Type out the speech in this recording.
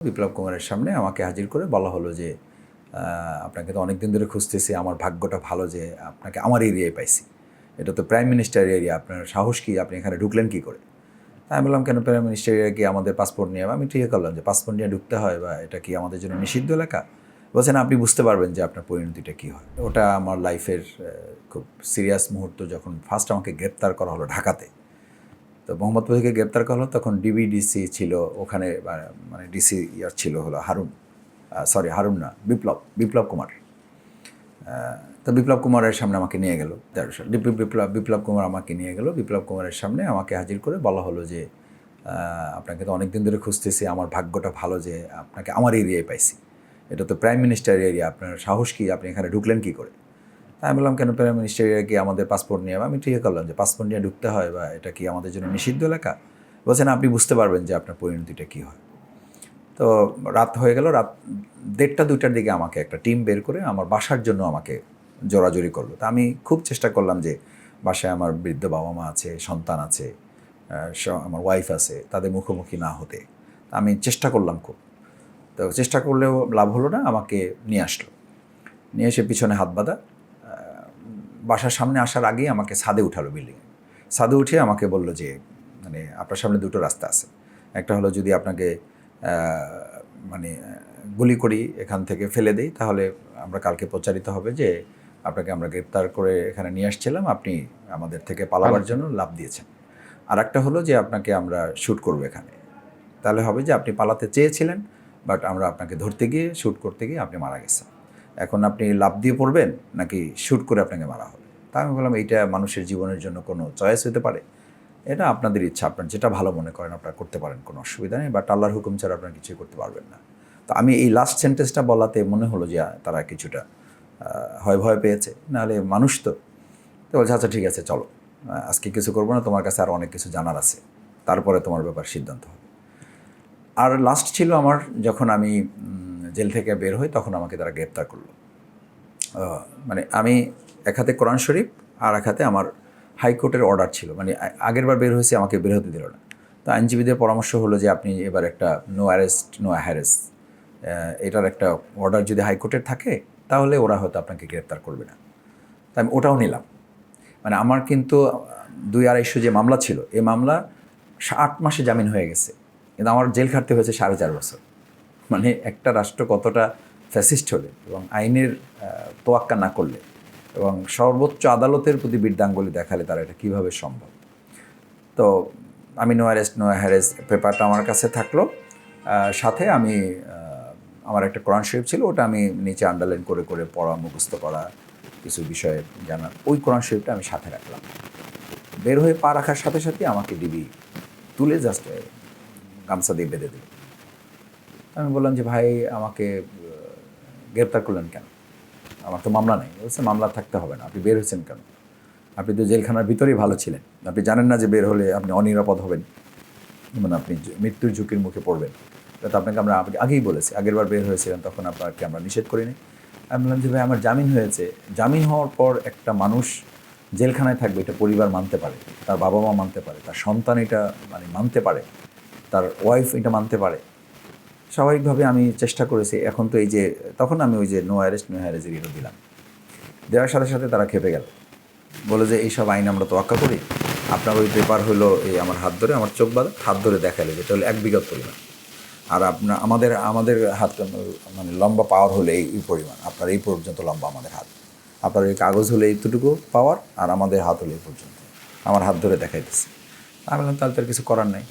বিপ্লব কুমারের সামনে আমাকে হাজির করে বলা হলো যে আপনাকে তো অনেক দিন ধরে খুঁজতেছি, আমার ভাগ্যটা ভালো যে আপনাকে আমার এরিয়ায় পাইছি। এটা তো প্রাইম মিনিস্টার এরিয়া, আপনার সাহস কি, আপনি এখানে ঢুকলেন কী করে? আমি বললাম, কেন প্রাইম মিনিস্টার এরিয়া কি আমাদের পাসপোর্ট নিয়ে? আমি ঠিক করলাম যে পাসপোর্ট নিয়ে ঢুকতে হয় বা এটা কি আমাদের জন্য নিষিদ্ধ এলাকা? বলছেন আপনি বুঝতে পারবেন যে আপনার পরিণতিটা কী হয়। ওটা আমার লাইফের খুব সিরিয়াস মুহূর্ত, যখন ফার্স্ট আমাকে গ্রেপ্তার করা হলো ঢাকাতে। তো মোহাম্মদপুর থেকে গ্রেপ্তার করা হলো, তখন ডিবিডিসি ছিল ওখানে, মানে ডিসি ইয়ার ছিল হলো হারুন না, বিপ্লব কুমার। তো বিপ্লব কুমারের সামনে আমাকে নিয়ে গেল, বিপ্লব কুমার আমাকে নিয়ে গেল। বিপ্লব কুমারের সামনে আমাকে হাজির করে বলা হলো যে আপনাকে তো অনেক দিন ধরে খুঁজতেছি, আমার ভাগ্যটা ভালো যে আপনাকে আমার এরিয়ায় পাইছি। এটা তো প্রাইম মিনিস্টার এরিয়া, আপনার সাহস কি, আপনি এখানে ঢুকলেন কী করে? আমি বললাম, কেন প্রাইম মিনিস্টার এরিয়া কি আমাদের পাসপোর্ট নিয়ে? আমি ঠিক করলাম যে পাসপোর্ট নিয়ে ঢুকতে হয় বা এটা কি আমাদের জন্য নিষিদ্ধ এলাকা? বলছেন আপনি বুঝতে পারবেন যে আপনার পরিণতিটা কী হয়। তো রাত হয়ে গেল, রাত 1:30-2টার দিকে আমাকে একটা টিম বের করে আমার বাসার জন্য আমাকে জোরাজুরি করলো। তা আমি খুব চেষ্টা করলাম যে বাসায় আমার বৃদ্ধ বাবা মা আছে, সন্তান আছে, আমার ওয়াইফ আছে, তাদের মুখোমুখি না হতে। আমি চেষ্টা করলাম খুব। তো চেষ্টা করলেও লাভ হলো না, আমাকে নিয়ে আসলো। নিয়ে এসে পিছনে হাত বাঁধা, বাসার সামনে আসার আগেই আমাকে ছাদে উঠালো, বিল্ডিংয়ে। ছাদে উঠে আমাকে বলল যে মানে আপনার সামনে দুটো রাস্তা আছে, একটা হলো যদি আপনাকে মানে গুলি করি, এখান থেকে ফেলে দিই, তাহলে আমরা কালকে প্রচারিত হবে যে আপনাকে আমরা গ্রেপ্তার করে এখানে নিয়ে আসছিলাম, আপনি আমাদের থেকে পালাবার জন্য লাফ দিয়েছেন। আর একটা হলো যে আপনাকে আমরা শ্যুট করবো এখানে, তাহলে হবে যে আপনি পালাতে চেয়েছিলেন, বাট আমরা আপনাকে ধরতে গিয়ে শ্যুট করতে গিয়ে আপনি মারা গেছেন। এখন আপনি লাফ দিয়ে পড়বেন নাকি শ্যুট করে আপনাকে মারা হবে? তা আমি বললাম, এইটা মানুষের জীবনের জন্য কোনো চয়েস হতে পারে? এটা আপনাদের ইচ্ছা, আপনার যেটা ভালো মনে করেন আপনারা করতে পারেন, কোনো অসুবিধা নেই, বাট আল্লাহর হুকুম ছাড়া আপনারা কিছুই করতে পারবেন না। তো আমি এই লাস্ট সেন্টেন্সটা বলাতে মনে হলো যে তারা কিছুটা ভয় পেয়েছে, নাহলে মানুষ তো বলছে আচ্ছা ঠিক আছে চলো, আজকে কিছু করবো না, তোমার কাছে আরও অনেক কিছু জানার আছে, তারপরে তোমার ব্যাপার সিদ্ধান্ত হবে। আর লাস্ট ছিল আমার, যখন আমি জেল থেকে বের হই, তখন আমাকে তারা গ্রেপ্তার করলো। মানে আমি এক হাতে কোরআন শরীফ আর এক হাতে আমার হাইকোর্টের অর্ডার ছিল, মানে আগের বার বের হয়েছে আমাকে বের হতে দিল না। তো আইনজীবীদের পরামর্শ হলো যে আপনি এবার একটা নো অ্যারেস্ট নো হ্যারেস, এটার একটা অর্ডার যদি হাইকোর্টের থাকে তাহলে ওরা হয়তো আপনাকে গ্রেপ্তার করবে না। তো আমি ওটাও নিলাম। মানে আমার কিন্তু 200-250 যে মামলা ছিল, এই মামলা 8 মাসে জামিন হয়ে গেছে, কিন্তু আমার জেল খাটতে হয়েছে 4.5 বছর। মানে একটা রাষ্ট্র কতটা ফ্যাসিস্ট হলে এবং আইনের তোয়াক্কা না করলে এবং সর্বোচ্চ আদালতের প্রতি বৃদ্ধাঙ্গুলি দেখালে তারা এটা কীভাবে সম্ভব। তো আমি নো অ্যারেস্ট নো হ্যারেস পেপারটা আমার কাছে থাকলো, সাথে আমি আমার একটা কোরআন শরীফ ছিল, ওটা আমি নিচে আন্ডারলাইন করে করে পড়া, মুখস্থ করা, কিছু বিষয়ে জানা, ওই কোরআন শরীফটা আমি সাথে রাখলাম। বের হয়ে পা রাখার সাথে সাথে আমাকে ডিবি তুলে জাস্ট গামছা দিয়ে বেঁধে দিল। আমি বললাম যে ভাই আমাকে গ্রেপ্তার করলেন কেন, আমার তো মামলা নেই। বলছে মামলা থাকতে হবে না, আপনি বের হয়েছেন কেন? আপনি তো জেলখানার ভিতরেই ভালো ছিলেন, আপনি জানেন না যে বের হলে আপনি অনিরাপদ হবেন, মানে আপনি মৃত্যুর ঝুঁকির মুখে পড়বেন। তো আপনাকে আমরা আগেই বলেছি, আগের বার বের হয়েছিলেন তখন আপনাকে আমরা নিষেধ করিনি। আমি বললাম যে ভাই আমার জামিন হয়েছে, জামিন হওয়ার পর একটা মানুষ জেলখানায় থাকবে এটা পরিবার মানতে পারে, তার বাবা মা মানতে পারে, তার সন্তান এটা মানে মানতে পারে, তার ওয়াইফ এটা মানতে পারে। স্বাভাবিকভাবে আমি চেষ্টা করেছি। এখন তো এই যে তখন আমি ওই যে নো অ্যারেস্ট নো হ্যারেজের এটা দিলাম, দেওয়ার সাথে সাথে তারা খেপে গেল, বলে যে এইসব আইন আমরা তোয়াক্কা করি, আপনার ওই পেপার হলো এই আমার হাত ধরে, আমার চোখ বাঁধা হাত ধরে দেখালে যেটা হলো 1 বিঘা পরিমাণ, আর আমাদের হাত মানে লম্বা পাওয়ার হলে এই পরিমাণ, আপনার এই পর্যন্ত লম্বা আমাদের হাত, আপনার এই কাগজ হলে এইটুকু পাওয়ার, আর আমাদের হাত হলে এই পর্যন্ত, আমার হাত ধরে দেখাইতেছে। আমি বললাম তাহলে তার কিছু করার নাই।